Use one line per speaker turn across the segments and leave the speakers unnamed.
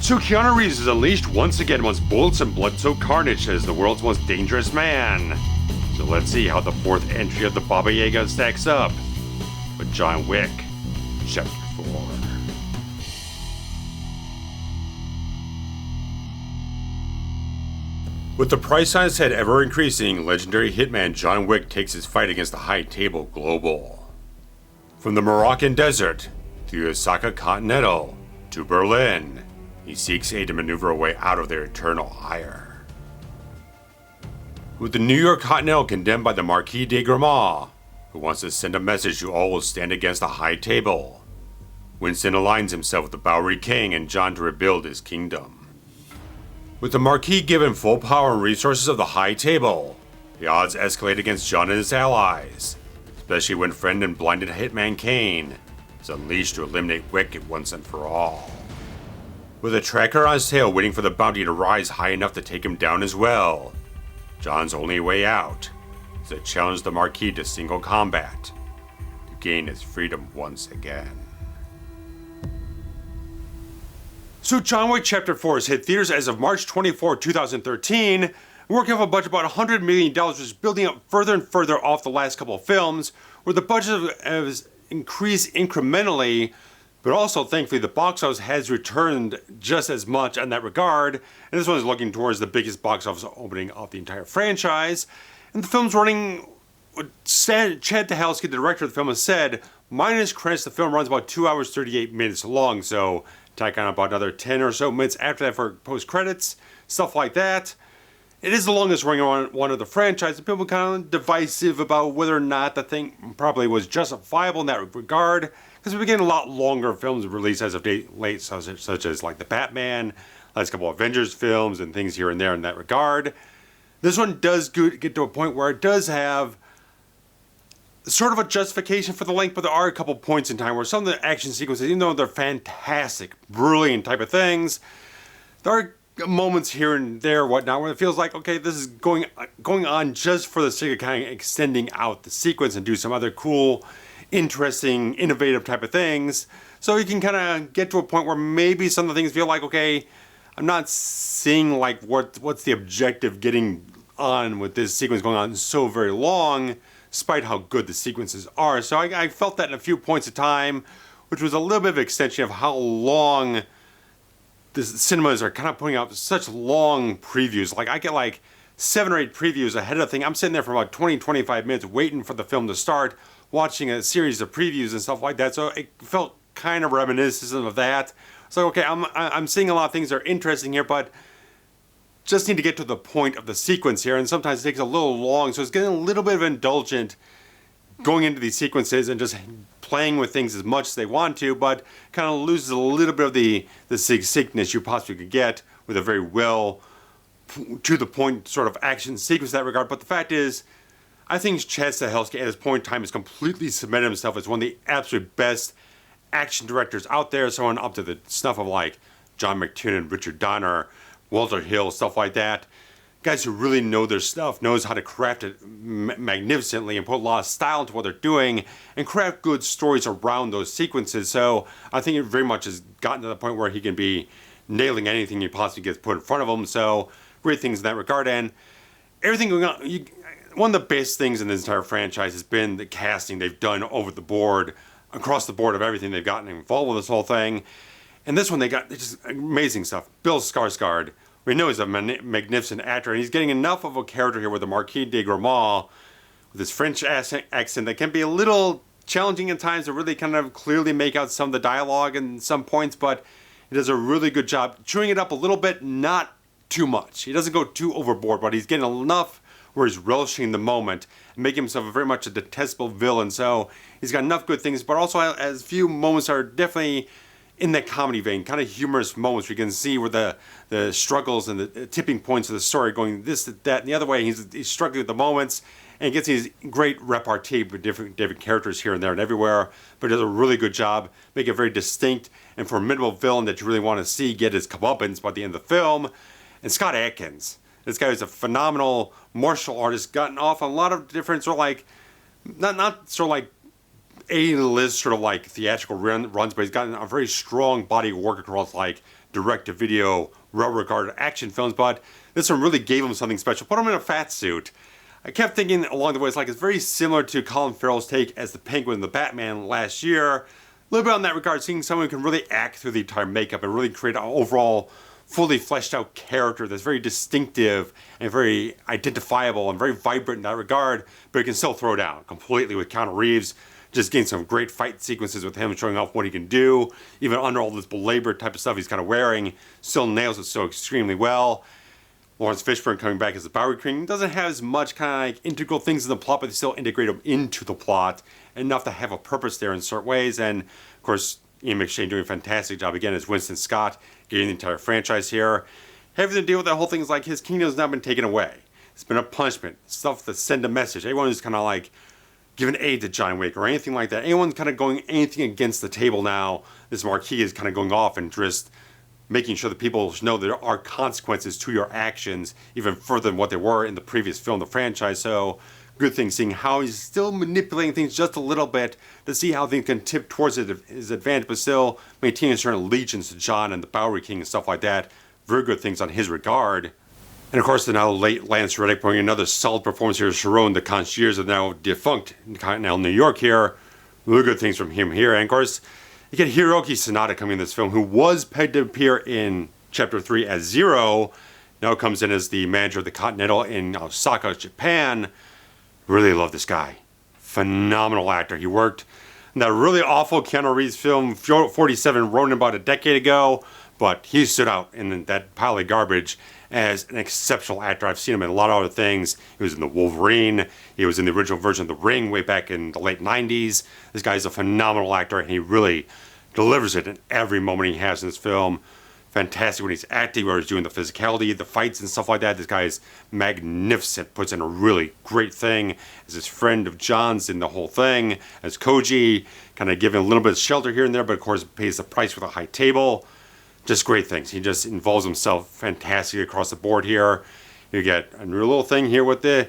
So Keanu Reeves is unleashed once again amongst bullets and blood-soaked carnage as the world's most dangerous man. So let's see how the fourth entry of the Baba Yaga stacks up with John Wick, Chapter 4. With the price on his head ever increasing, legendary hitman John Wick takes his fight against the High Table Global. From the Moroccan desert, through Osaka Continental, to Berlin, he seeks aid to maneuver a way out of their eternal ire. With the New York Continental condemned by the Marquis de Gramont, who wants to send a message to all who stand against the High Table, Winston aligns himself with the Bowery King and John to rebuild his kingdom. With the Marquis given full power and resources of the High Table, the odds escalate against John and his allies, especially when friend and blinded hitman Kane is unleashed to eliminate Wick once and for all. With a tracker on his tail waiting for the bounty to rise high enough to take him down as well, John's only way out is to challenge the Marquis to single combat to gain his freedom once again. So John Wick Chapter 4 has hit theaters as of March 24, 2013, working off a budget of about $100 million, which is building up further and further off the last couple of films, where the budget has increased incrementally, but also thankfully the box office has returned just as much in that regard, and this one is looking towards the biggest box office opening of the entire franchise. And the film's running, Chad Stahelski, the director of the film, has said, minus credits, the film runs about 2 hours 38 minutes long, so tack on about another 10 or so minutes after that for post-credits, stuff like that. It is the longest running one of the franchise, and people are kind of divisive about whether or not the thing probably was justifiable in that regard, because we're getting a lot longer films released as of late, such as like the Batman, last couple of Avengers films, and things here and there in that regard. This one does get to a point where it does have sort of a justification for the length, but there are a couple points in time where some of the action sequences, even though they're fantastic, brilliant type of things, there are moments here and there, whatnot, where it feels like, okay, this is going on just for the sake of kind of extending out the sequence and do some other cool, interesting, innovative type of things. So you can kind of get to a point where maybe some of the things feel like, okay, I'm not seeing like what's the objective getting on with this sequence going on so very long, despite how good the sequences are. So I felt that in a few points of time, which was a little bit of extension of how long the cinemas are kind of putting out such long previews. Like I get like 7 or 8 previews ahead of the thing. I'm sitting there for about 20-25 minutes waiting for the film to start, watching a series of previews and stuff like that. So it felt kind of reminiscent of that. So okay, I'm seeing a lot of things that are interesting here, but just need to get to the point of the sequence here, and sometimes it takes a little long, so it's getting a little bit of indulgent going into these sequences and just playing with things as much as they want to, but kind of loses a little bit of the succinctness you possibly could get with a very well to the point sort of action sequence in that regard. But the fact is, I think Chad Stahelski at this point in time has completely cemented himself as one of the absolute best action directors out there, someone up to the snuff of like John McTiernan, Richard Donner, Walter Hill, stuff like that. Guys who really know their stuff, knows how to craft it magnificently and put a lot of style into what they're doing and craft good stories around those sequences. So I think it very much has gotten to the point where he can be nailing anything he possibly gets put in front of him. So great things in that regard. And everything going on, one of the best things in this entire franchise has been the casting they've done over the board, across the board of everything they've gotten involved with this whole thing. And this one, they got just amazing stuff. Bill Skarsgård, we know he's a magnificent actor, and he's getting enough of a character here with the Marquis de Gramont, with his French accent that can be a little challenging at times to really kind of clearly make out some of the dialogue and some points, but he does a really good job chewing it up a little bit, not too much. He doesn't go too overboard, but he's getting enough where he's relishing the moment and making himself very much a detestable villain. So he's got enough good things, but also has a few moments that are definitely in that comedy vein, kind of humorous moments where you can see where the struggles and the tipping points of the story going this, that, and the other way. He's struggling with the moments and gets these great repartee with different characters here and there and everywhere, but does a really good job, make a very distinct and formidable villain that you really want to see get his comeuppance by the end of the film. And Scott Adkins, this guy is a phenomenal martial artist, gotten off a lot of different sort of like, not sort of like A-list sort of like theatrical runs, but he's gotten a very strong body of work across like direct-to-video, well-regarded action films, but this one really gave him something special. Put him in a fat suit. I kept thinking along the way, it's very similar to Colin Farrell's take as the Penguin in the Batman last year. A little bit on that regard, seeing someone who can really act through the entire makeup and really create an overall fully fleshed out character that's very distinctive and very identifiable and very vibrant in that regard, but he can still throw down completely with Keanu Reeves. Just getting some great fight sequences with him showing off what he can do, even under all this belabored type of stuff he's kind of wearing, still nails it so extremely well. Laurence Fishburne coming back as the Bowery King doesn't have as much kind of like integral things in the plot, but they still integrate them into the plot enough to have a purpose there in certain ways. And of course, Ian McShane doing a fantastic job again as Winston Scott, getting the entire franchise here. Having to deal with that whole thing is like his kingdom's not been taken away. It's been a punishment, stuff that send a message. Everyone who's kind of like giving aid to John Wick or anything like that. Anyone's kind of going anything against the table now. This marquee is kind of going off and just making sure that people know there are consequences to your actions, even further than what there were in the previous film, the franchise. So, good thing seeing how he's still manipulating things just a little bit to see how things can tip towards his advantage, but still maintaining a certain allegiance to John and the Bowery King and stuff like that. Very good things on his regard. And of course, the now late Lance Reddick bringing another solid performance here. Sharon, the concierge, is now defunct, now New York here. Really good things from him here. And of course, you get Hiroyuki Sanada coming in this film, who was pegged to appear in Chapter 3 as Zero. Now comes in as the manager of the Continental in Osaka, Japan. Really love this guy. Phenomenal actor. He worked in that really awful Keanu Reeves film, 47 Ronin, about a decade ago. But he stood out in that pile of garbage as an exceptional actor. I've seen him in a lot of other things. He was in The Wolverine. He was in the original version of The Ring way back in the late 90s. This guy's a phenomenal actor, and he really delivers it in every moment he has in this film. Fantastic when he's acting, where he's doing the physicality, the fights and stuff like that. This guy is magnificent, puts in a really great thing as his friend of John's in the whole thing, as Koji, kind of giving a little bit of shelter here and there, but of course pays the price with a high table. Just great things. He just involves himself fantastically across the board here. You get a new little thing here with a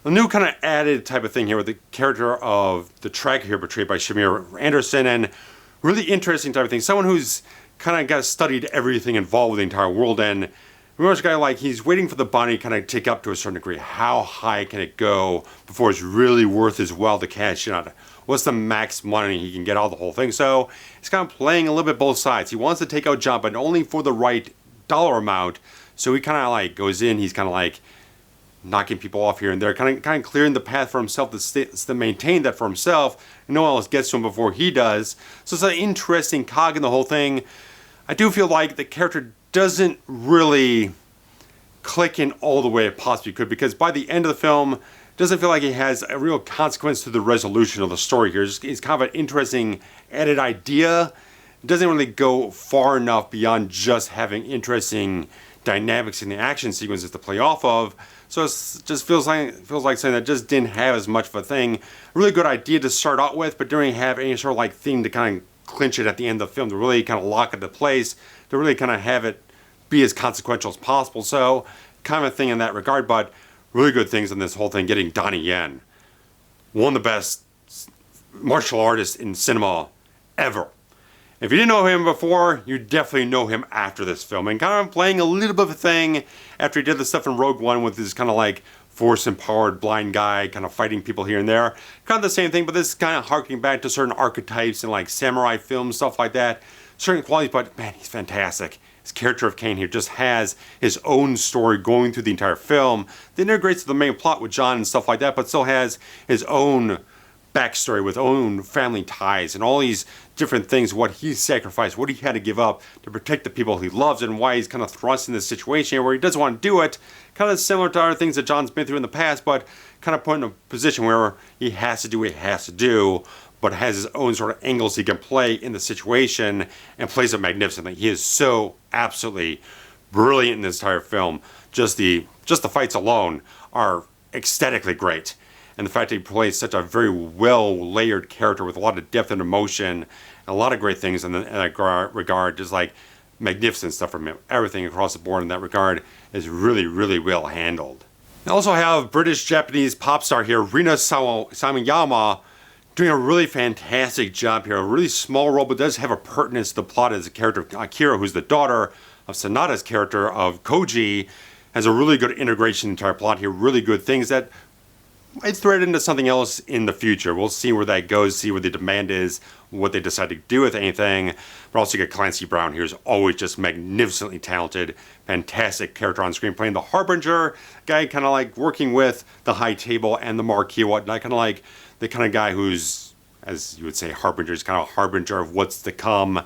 new kind of added type of thing here with the character of the tracker here portrayed by Shamier Anderson, and really interesting type of thing. Someone who's kind of got studied everything involved with the entire world, and remember this guy, like, he's waiting for the bounty to kind of take up to a certain degree. How high can it go before it's really worth his while to cash in on it? What's the max money he can get out of the whole thing? So he's kind of playing a little bit both sides. He wants to take out John, but only for the right dollar amount. So he kind of like goes in, he's kind of like knocking people off here and there, kind of clearing the path for himself to maintain that for himself. And no one else gets to him before he does. So it's an interesting cog in the whole thing. I do feel like the character doesn't really click in all the way it possibly could, because by the end of the film, it doesn't feel like he has a real consequence to the resolution of the story here. It's kind of an interesting added idea. It doesn't really go far enough beyond just having interesting dynamics in the action sequences to play off of. So it just feels like something that just didn't have as much of a thing. A really good idea to start out with, but didn't have any sort of like thing to kind of clinch it at the end of the film, to really kind of lock it into place, to really kind of have it be as consequential as possible. So kind of a thing in that regard, but really good things in this whole thing. Getting Donnie Yen, one of the best martial artists in cinema ever. If you didn't know him before, you definitely know him after this film. And kind of playing a little bit of a thing after he did the stuff in Rogue One with his kind of like force-empowered blind guy kind of fighting people here and there. Kind of the same thing, but this is kind of harking back to certain archetypes in like samurai films, stuff like that. Certain qualities, but man, he's fantastic. His character of Kane here just has his own story going through the entire film that integrates the main plot with John and stuff like that, but still has his own backstory with own family ties and all these different things, what he sacrificed, what he had to give up to protect the people he loves, and why he's kind of thrust in this situation where he doesn't want to do it. Kind of similar to other things that John's been through in the past, but kind of put in a position where he has to do what he has to do, but has his own sort of angles he can play in the situation and plays it magnificently. He is so absolutely brilliant in this entire film. Just the fights alone are aesthetically great. And the fact that he plays such a very well-layered character with a lot of depth and emotion, and a lot of great things in that regard, just like magnificent stuff from him. Everything across the board in that regard is really, really well handled. I also have British-Japanese pop star here, Rina Sawayama, doing a really fantastic job here. A really small role, but does have a pertinence to the plot as a character of Akira, who's the daughter of Sanada's character of Koji, has a really good integration in the entire plot here. Really good things that might thread into something else in the future. We'll see where that goes, see where the demand is, what they decide to do with anything. But also you get Clancy Brown here, who's always just magnificently talented, fantastic character on screen, playing the Harbinger guy, kind of like working with the High Table and the Marquee, whatnot, kind of like the kind of guy who's, as you would say, Harbinger, is kind of a harbinger of what's to come,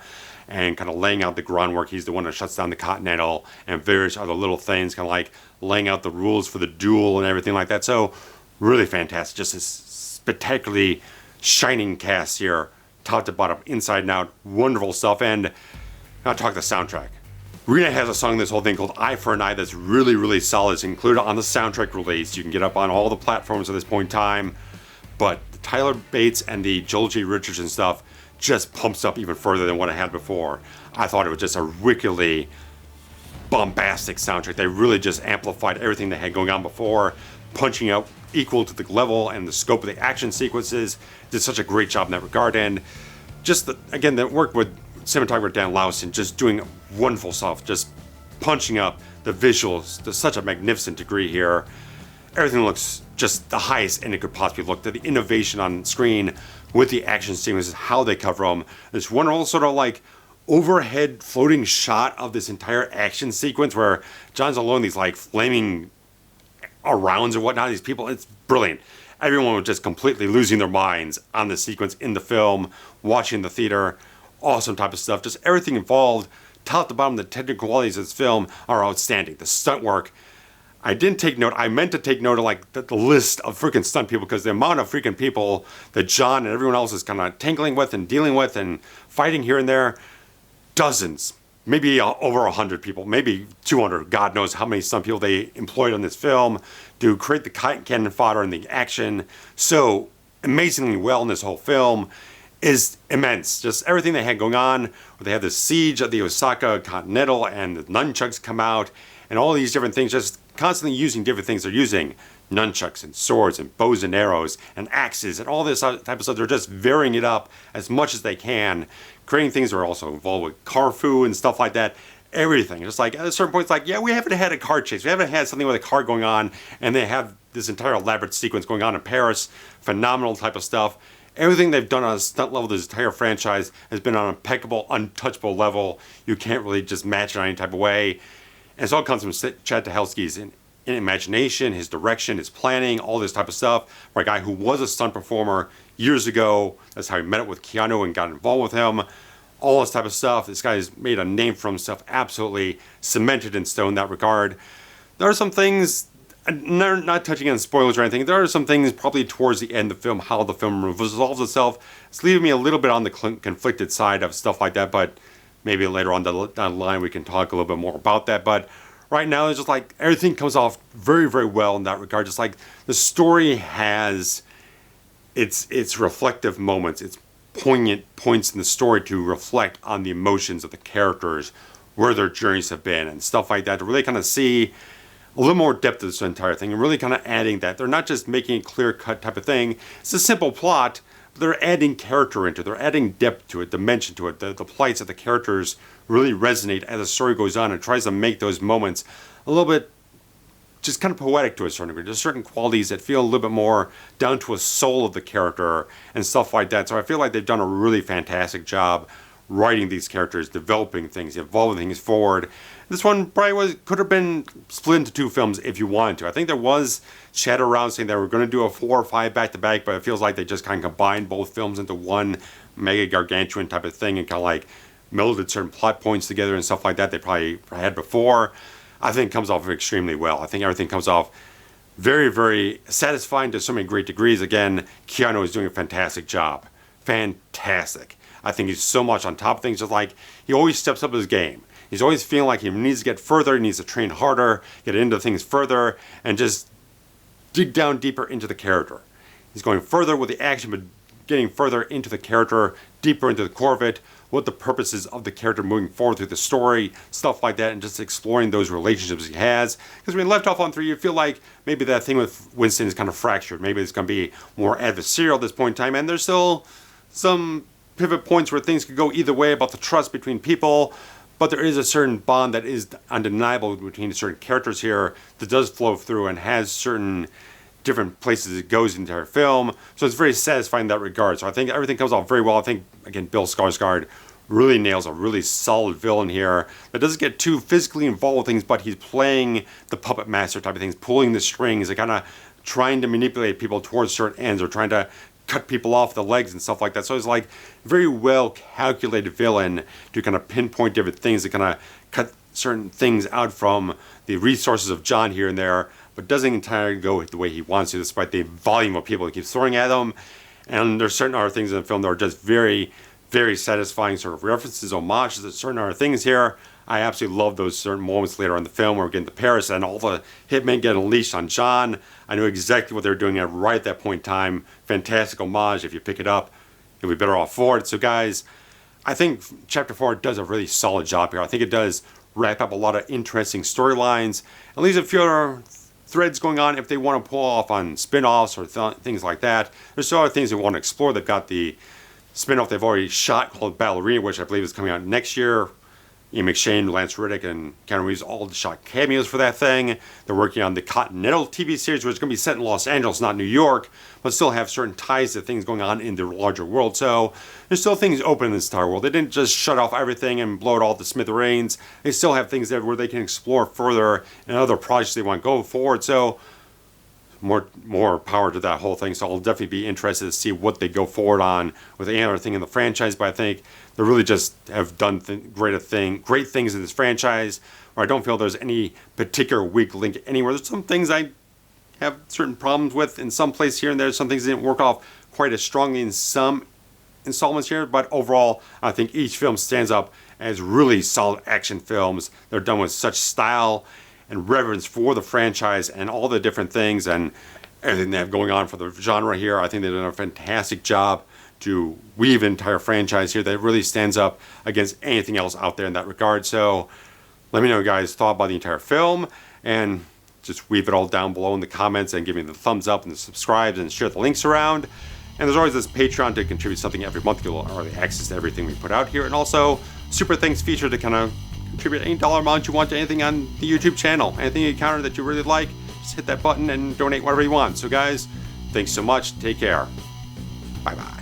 and kind of laying out the groundwork. He's the one that shuts down the Continental and various other little things, kind of like laying out the rules for the duel and everything like that. So really fantastic, just a spectacularly shining cast here, top to bottom, inside and out, wonderful stuff. And now talk the soundtrack. Rina has a song in this whole thing called Eye for an Eye that's really, really solid. It's included on the soundtrack release. You can get up on all the platforms at this point in time. But the Tyler Bates and the Joel J. Richardson stuff just pumps up even further than what I had before. I thought it was just a wickedly bombastic soundtrack. They really just amplified everything they had going on before, punching out equal to the level and the scope of the action sequences. Did such a great job in that regard. And just, again, the work with cinematographer Dan Lawson, just doing wonderful stuff, just punching up the visuals to such a magnificent degree here. Everything looks just the highest end it could possibly look. The innovation on screen with the action sequences, how they cover them. This wonderful sort of like overhead floating shot of this entire action sequence where John's alone, these like flaming rounds or whatnot, these people, it's brilliant. Everyone was just completely losing their minds on the sequence in the film, watching the theater, awesome type of stuff. Just everything involved, top to bottom, the technical qualities of this film are outstanding. The stunt work, I didn't take note. I meant to take note of like the list of freaking stunt people, because the amount of freaking people that John and everyone else is kind of tangling with and dealing with and fighting here and there, dozens, maybe over 100 people, maybe 200. God knows how many stunt people they employed on this film to create the cannon fodder and the action so amazingly well in this whole film is immense. Just everything they had going on, where they have the siege of the Osaka Continental and the nunchucks come out and all these different things, just constantly using different things. They're using nunchucks and swords and bows and arrows and axes and all this type of stuff. They're just varying it up as much as they can, creating things that are also involved with Carfu and stuff like that. Everything. Just like at a certain point, it's like, yeah, we haven't had a car chase. We haven't had something with a car going on, and they have this entire elaborate sequence going on in Paris. Phenomenal type of stuff. Everything they've done on a stunt level, this entire franchise, has been on an impeccable, untouchable level. You can't really just match it in any type of way. And it all comes from Chad Stahelski's in imagination, his direction, his planning, all this type of stuff. For a guy who was a stunt performer years ago, that's how he met up with Keanu and got involved with him. All this type of stuff. This guy has made a name for himself, absolutely cemented in stone in that regard. There are some things, not touching on spoilers or anything, there are some things probably towards the end of the film, how the film resolves itself. It's leaving me a little bit on the conflicted side of stuff like that, but maybe later on down the line we can talk a little bit more about that. But right now it's just like everything comes off very, very well in that regard. Just like the story has its reflective moments, its poignant points in the story to reflect on the emotions of the characters, where their journeys have been and stuff like that, to really kind of see a little more depth to this entire thing and really kind of adding that. They're not just making a clear-cut type of thing. It's a simple plot, but they're adding character into it. They're adding depth to it, dimension to it. The plights of the characters really resonate as the story goes on and tries to make those moments a little bit just kind of poetic to a certain degree. There's certain qualities that feel a little bit more down to a soul of the character and stuff like that. So I feel like they've done a really fantastic job writing these characters, developing things, evolving things forward. This one probably could have been split into two films if you wanted to. I think there was chatter around saying they were going to do a 4 or 5 back-to-back, but it feels like they just kind of combined both films into one mega gargantuan type of thing and kind of like melded certain plot points together and stuff like that they probably had before. I think it comes off extremely well. I think everything comes off very, very satisfying to so many great degrees. Again, Keanu is doing a fantastic job. Fantastic. I think he's so much on top of things. Just like he always steps up his game. He's always feeling like he needs to get further, he needs to train harder, get into things further, and just dig down deeper into the character. He's going further with the action, but getting further into the character, deeper into the core of it, what the purpose is of the character moving forward through the story, stuff like that, and just exploring those relationships he has. Because when we left off on 3, you feel like maybe that thing with Winston is kind of fractured. Maybe it's going to be more adversarial at this point in time, and there's still some pivot points where things could go either way about the trust between people, but there is a certain bond that is undeniable between certain characters here that does flow through and has certain different places it goes in the entire film. So it's very satisfying in that regard. So I think everything comes off very well. I think, again, Bill Skarsgård really nails a really solid villain here that doesn't get too physically involved with things, but he's playing the puppet master type of things, pulling the strings and kind of trying to manipulate people towards certain ends or trying to cut people off the legs and stuff like that. So it's like very well calculated villain to kind of pinpoint different things, to kind of cut certain things out from the resources of John here and there, but doesn't entirely go the way he wants to, despite the volume of people he keeps throwing at him. And there's certain other things in the film that are just very, very satisfying sort of references, homages to certain other things here. I absolutely love those certain moments later in the film where we're getting to Paris and all the hitmen get unleashed on John. I knew exactly what they were doing at right at that point in time. Fantastic homage. If you pick it up, you'll be better off for it. So guys, I think Chapter 4 does a really solid job here. I think it does wrap up a lot of interesting storylines and leaves a few other threads going on if they want to pull off on spin-offs or things like that. There's still other things they want to explore. They've got the spin-off they've already shot called Ballerina, which I believe is coming out next year. Ian McShane, Lance Reddick, and Keanu Reeves all shot cameos for that thing. They're working on the Continental TV series, which is going to be set in Los Angeles, not New York, but still have certain ties to things going on in the larger world. So there's still things open in this entire world. They didn't just shut off everything and blow it all to smithereens. They still have things there where they can explore further and other projects they want to go forward. So more power to that whole thing. So I'll definitely be interested to see what they go forward on with any other thing in the franchise. But I think they really just have done great things in this franchise, where I don't feel there's any particular weak link anywhere. There's some things I have certain problems with in some place here and there. Some things didn't work off quite as strongly in some installments here, but overall I think each film stands up as really solid action films. They're done with such style and reverence for the franchise and all the different things and everything they have going on for the genre here. I think they've done a fantastic job to weave an entire franchise here that really stands up against anything else out there in that regard. So let me know what you guys thought about the entire film, and just weave it all down below in the comments and give me the thumbs up and the subscribes and share the links around. And there's always this Patreon to contribute something every month. You'll early access to everything we put out here, and also Super Thanks feature to kind of contribute any dollar amount you want to anything on the YouTube channel. Anything you encounter that you really like, just hit that button and donate whatever you want. So guys, thanks so much. Take care. Bye-bye.